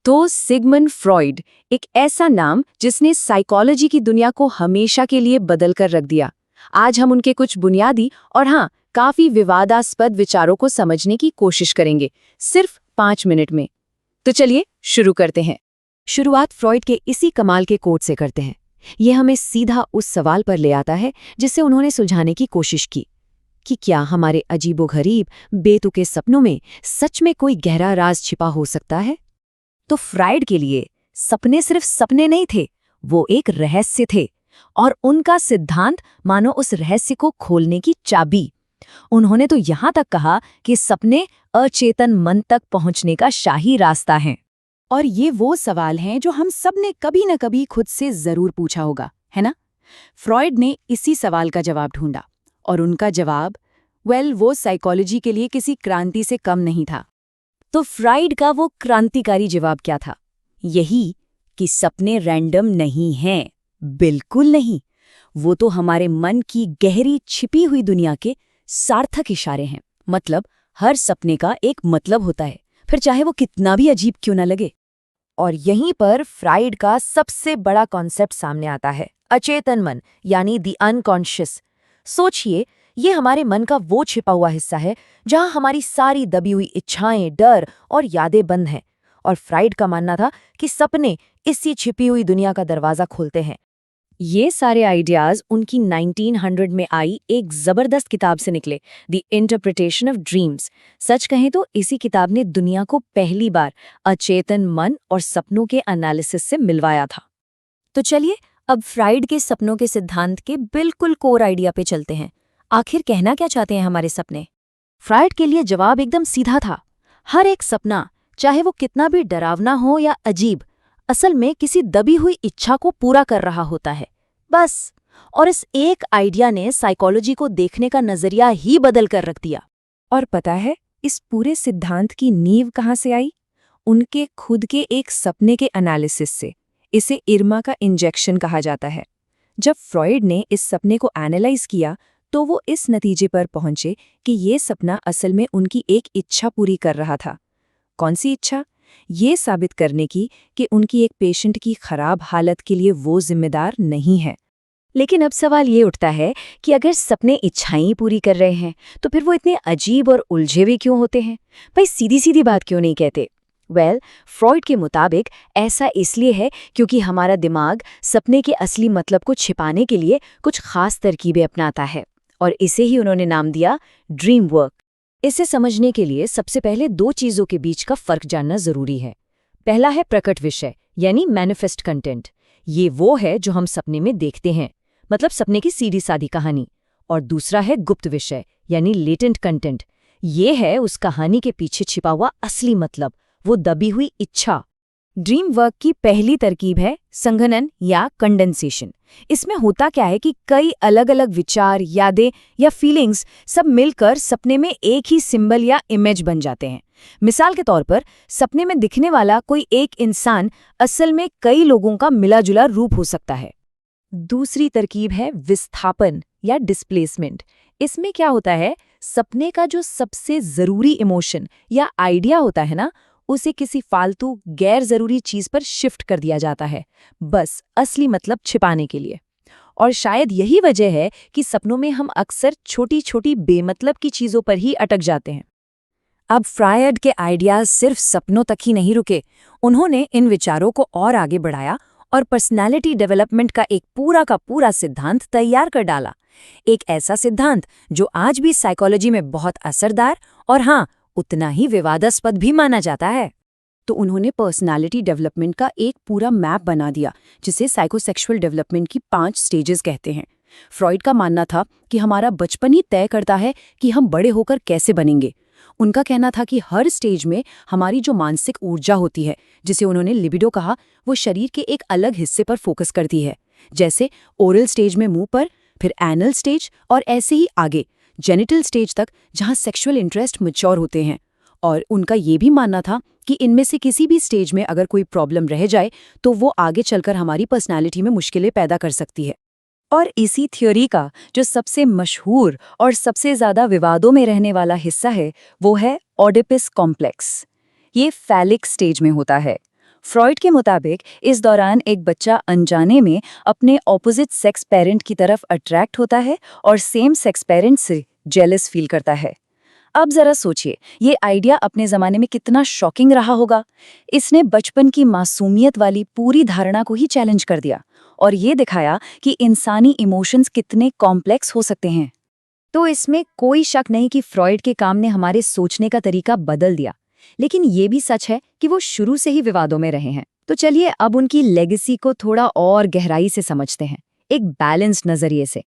तो Sigmund Freud, एक ऐसा नाम जिसने साइकोलॉजी की दुनिया को हमेशा के लिए बदल कर रख दिया। आज हम उनके कुछ बुनियादी और हाँ, काफी विवादास्पद विचारों को समझने की कोशिश करेंगे, सिर्फ 5 मिनट में। तो चलिए शुरू करते हैं। शुरुआत फ्रॉइड के इसी कमाल के कोट से करते हैं। यह हमें सीधा उस सवाल पर ले आता है जिसे उन्होंने सुलझाने की कोशिश की कि क्या हमारे अजीबोगरीब, बेतुके सपनों में सच में कोई गहरा राज छिपा हो सकता है। तो फ्रॉइड के लिए सपने सिर्फ सपने नहीं थे, वो एक रहस्य थे, और उनका सिद्धांत मानो उस रहस्य को खोलने की चाबी। उन्होंने तो यहां तक कहा कि सपने अचेतन मन तक पहुंचने का शाही रास्ता हैं। और ये वो सवाल हैं जो हम सब ने कभी न कभी खुद से जरूर पूछा होगा, है ना। फ्रॉइड ने इसी सवाल का जवाब ढूंढा, और उनका जवाब वो साइकोलॉजी के लिए किसी क्रांति से कम नहीं था। तो फ्रॉइड का वो क्रांतिकारी जवाब क्या था? यही कि सपने रैंडम नहीं हैं, बिल्कुल नहीं। वो तो हमारे मन की गहरी छिपी हुई दुनिया के सार्थक इशारे हैं। मतलब हर सपने का एक मतलब होता है, फिर चाहे वो कितना भी अजीब क्यों ना लगे। और यहीं पर फ्रॉइड का सबसे बड़ा कॉन्सेप्ट सामने आता है, अचेतन मन, यानी द अनकॉन्शियस। सोचिए, ये हमारे मन का वो छिपा हुआ हिस्सा है जहां हमारी सारी दबी हुई इच्छाएं, डर और यादें बंद हैं। और फ्रॉइड का मानना था कि सपने इसी छिपी हुई दुनिया का दरवाजा खोलते हैं। ये सारे आइडियाज उनकी 1900 में आई एक जबरदस्त किताब से निकले, द इंटरप्रिटेशन ऑफ ड्रीम्स। सच कहें तो इसी किताब ने दुनिया को पहली बार अचेतन मन और सपनों के एनालिसिस से मिलवाया था। तो चलिए अब फ्रॉइड के सपनों के सिद्धांत के बिल्कुल कोर आइडिया पे चलते हैं। आखिर कहना क्या चाहते हैं हमारे सपने? फ्रॉइड के लिए जवाब एकदम सीधा था। हर एक सपना, चाहे वो कितना भी डरावना हो या अजीब, असल में किसी दबी हुई इच्छा को पूरा कर रहा होता है, बस। और इस एक आइडिया ने साइकोलॉजी को देखने का नजरिया ही बदल कर रख दिया। और पता है इस पूरे सिद्धांत की नींव कहाँ से आई? उनके खुद के एक सपने के एनालिसिस से। इसे इरमा का इंजेक्शन कहा जाता है। जब फ्रॉइड ने इस सपने को एनालाइज किया तो वो इस नतीजे पर पहुंचे कि ये सपना असल में उनकी एक इच्छा पूरी कर रहा था। कौन सी इच्छा? ये साबित करने की कि उनकी एक पेशेंट की खराब हालत के लिए वो जिम्मेदार नहीं है। लेकिन अब सवाल ये उठता है कि अगर सपने इच्छाएं पूरी कर रहे हैं तो फिर वो इतने अजीब और उलझे हुए क्यों होते हैं? भाई सीधी सीधी बात क्यों नहीं कहते? फ्रॉइड के मुताबिक ऐसा इसलिए है क्योंकि हमारा दिमाग सपने के असली मतलब को छिपाने के लिए कुछ खास तरकीबें अपनाता है, और इसे ही उन्होंने नाम दिया ड्रीम वर्क। इसे समझने के लिए सबसे पहले 2 चीजों के बीच का फर्क जानना जरूरी है। पहला है प्रकट विषय, यानी मैनिफेस्ट कंटेंट। ये वो है जो हम सपने में देखते हैं, मतलब सपने की सीधी सादी कहानी। और दूसरा है गुप्त विषय, यानी लेटेंट कंटेंट। ये है उस कहानी के पीछे छिपा हुआ असली मतलब, वो दबी हुई इच्छा। ड्रीम वर्क की पहली तरकीब है संघनन या कंडेंसेशन। इसमें होता क्या है कि कई अलग अलग विचार, यादें या फीलिंग्स सब मिलकर सपने में एक ही सिंबल या इमेज बन जाते हैं। मिसाल के तौर पर सपने में दिखने वाला कोई एक इंसान असल में कई लोगों का मिला जुला रूप हो सकता है। दूसरी तरकीब है विस्थापन या डिस्प्लेसमेंट। इसमें क्या होता है, सपने का जो सबसे जरूरी इमोशन या आइडिया होता है ना, उसे किसी फालतू गैर जरूरी चीज पर शिफ्ट कर दिया जाता है, बस असली मतलब छिपाने के लिए। और शायद यही वजह है कि सपनों में हम अक्सर छोटी छोटी बेमतलब की चीजों पर ही अटक जाते हैं। अब फ्रॉइड के आइडियाज सिर्फ सपनों तक ही नहीं रुके। उन्होंने इन विचारों को और आगे बढ़ाया और पर्सनैलिटी डेवलपमेंट का एक पूरा का पूरा सिद्धांत तैयार कर डाला। एक ऐसा सिद्धांत जो आज भी साइकोलॉजी में बहुत असरदार और हाँ, उतना ही विवादास्पद भी माना जाता है। तो उन्होंने पर्सनालिटी डेवलपमेंट का एक पूरा मैप बना दिया, जिसे साइकोसेक्सुअल डेवलपमेंट की 5 स्टेजेस कहते हैं। फ्रॉइड का मानना था कि हमारा बचपन ही तय करता है कि हम बड़े होकर कैसे बनेंगे। उनका कहना था कि हर स्टेज में हमारी जो मानसिक ऊर्जा होती है, जिसे उन्होंने लिबिडो कहा, वो शरीर के एक अलग हिस्से पर फोकस करती है। जैसे ओरल स्टेज में मुंह पर, फिर एनल स्टेज और ऐसे ही आगे जेनिटल स्टेज तक, जहां सेक्सुअल इंटरेस्ट मैच्योर होते हैं। और उनका ये भी मानना था कि इनमें से किसी भी स्टेज में अगर कोई प्रॉब्लम रह जाए तो वो आगे चलकर हमारी पर्सनालिटी में मुश्किलें पैदा कर सकती है। और इसी थ्योरी का जो सबसे मशहूर और सबसे ज़्यादा विवादों में रहने वाला हिस्सा है, वो है ओडिपस कॉम्प्लेक्स। ये फैलिक स्टेज में होता है। फ्रॉइड के मुताबिक इस दौरान एक बच्चा अनजाने में अपने ऑपोजिट सेक्स पेरेंट की तरफ अट्रैक्ट होता है और सेम सेक्स पेरेंट से जेलस फील करता है। अब जरा सोचिए, ये आइडिया अपने जमाने में कितना शॉकिंग रहा होगा। इसने बचपन की मासूमियत वाली पूरी धारणा को ही चैलेंज कर दिया और ये दिखाया कि इंसानी इमोशंस कितने कॉम्प्लेक्स हो सकते हैं। तो इसमें कोई शक नहीं कि फ्रॉइड के काम ने हमारे सोचने का तरीका बदल दिया, लेकिन ये भी सच है कि वो शुरू से ही विवादों में रहे हैं। तो चलिए अब उनकी लेगेसी को थोड़ा और गहराई से समझते हैं, एक बैलेंस्ड नजरिए से।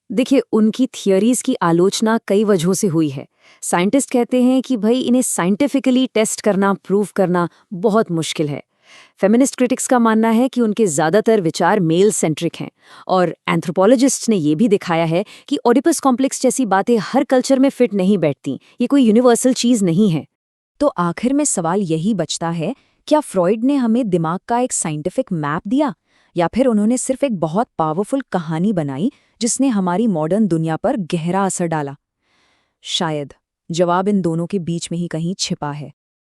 देखिए, उनकी थियरीज की आलोचना कई वजहों से हुई है। साइंटिस्ट कहते हैं कि भाई इन्हें साइंटिफिकली टेस्ट करना, प्रूव करना बहुत मुश्किल है। फेमिनिस्ट क्रिटिक्स का मानना है कि उनके ज़्यादातर विचार मेल सेंट्रिक हैं, और एंथ्रोपोलॉजिस्ट्स ने ये भी दिखाया है कि ओडिपस कॉम्प्लेक्स जैसी बातें हर कल्चर में फिट नहीं बैठती, ये कोई यूनिवर्सल चीज़ नहीं है। तो आखिर में सवाल यही बचता है, क्या फ्रॉइड ने हमें दिमाग का एक साइंटिफिक मैप दिया, या फिर उन्होंने सिर्फ एक बहुत पावरफुल कहानी बनाई जिसने हमारी मॉडर्न दुनिया पर गहरा असर डाला? शायद जवाब इन दोनों के बीच में ही कहीं छिपा है।